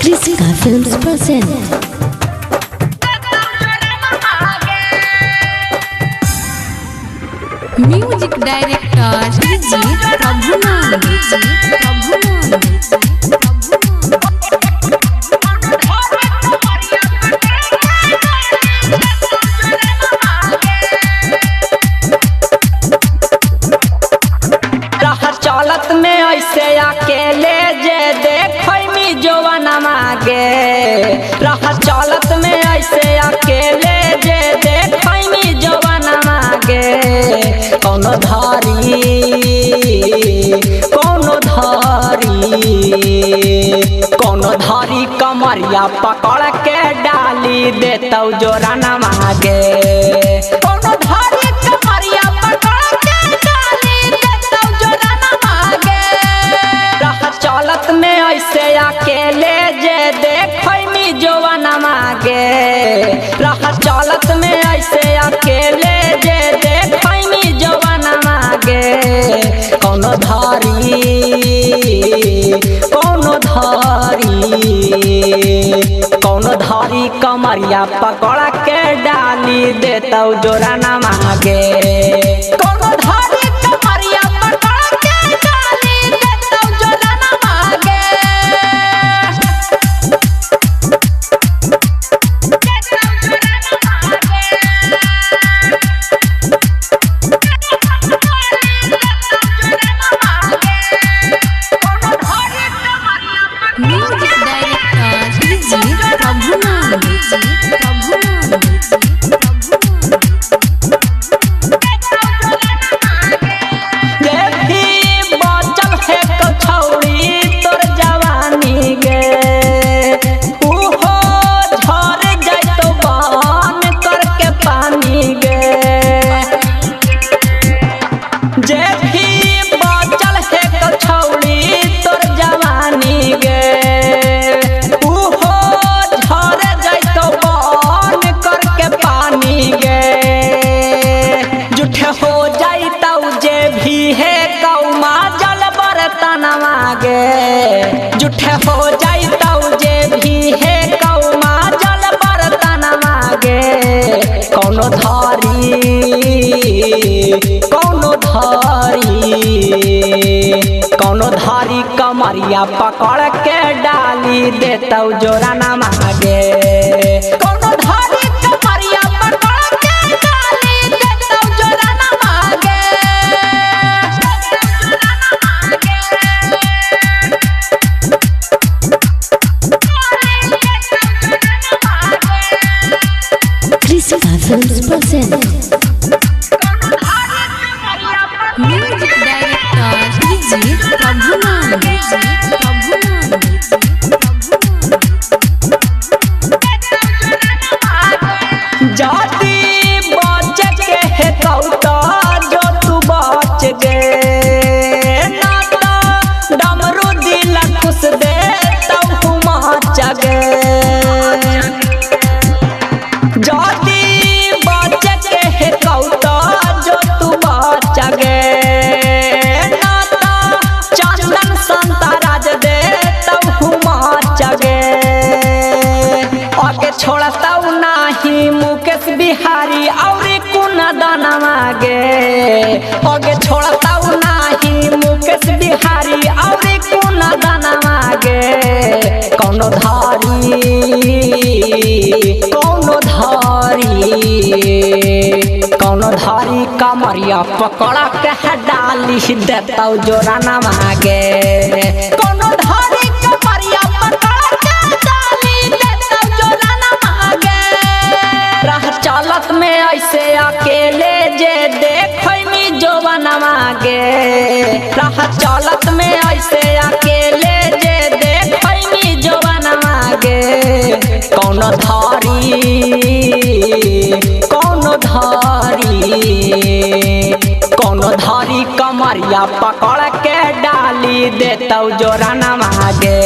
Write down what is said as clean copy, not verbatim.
Krishika Films present. Music director Prabhuman चलत में ऐसे अकेले जे देखमी जोवन मागे रह चलत में ऐसे अकेले जे देखमी जोवन मागे कोनो धारी कमरिया पकड़ के डाली देतौ जोरन मागे कोनो धारी कमरिया पकड़ के डाली देतौ जोरन मागे रह चलत में ऐसे अकेले जे देखमी जोवन मागे रह चलत में ऐसे अकेले जे देखमी जोवन मागे कोनो धारी कमरिया पकड़ के डाली देतौ जोरन मागे कोनो धारी कमरिया पकड़ के डाली देतौ जोरन मागे म्यूजिक डायरेक्टर प्रभुमान जुठे हो जाइतौ जे भी है कौमा जल बर्तन मागे कोनो धारी कमरिया पकड़ के डाली देतौ जोरन मागे कोनो धारी कमरिया पकड़ के डाली देतौ जोरन मागे Krishika Films present. Music director Prabhuman जाति बच के है कौता जो तू बच गे ना तो डमरू दिल खुश दे तब मच गे जाति बच के है कौता जो तू बच गे ना तो चंदन संता राज दे तब मच गे आगे छोड़ता नाही मुकेश बिहारी और कुन दाना मागे आगे छोड़ता नाही मुकेश बिहारी और कुन दाना मागे कोनो धारी कमरिया पकड़ के डाली देतौ जोरन मागे कोनो धारी कमरिया पकड़ के डाली देतौ जोरन मागे रह चलत में ऐसे अकेले जे देखमी जोवन मागे रह चलत में ऐसे अकेले जे देखमी जोवन मागे कोनो धारी कमरिया पकड़ के डाली देतौ जोरन मागे।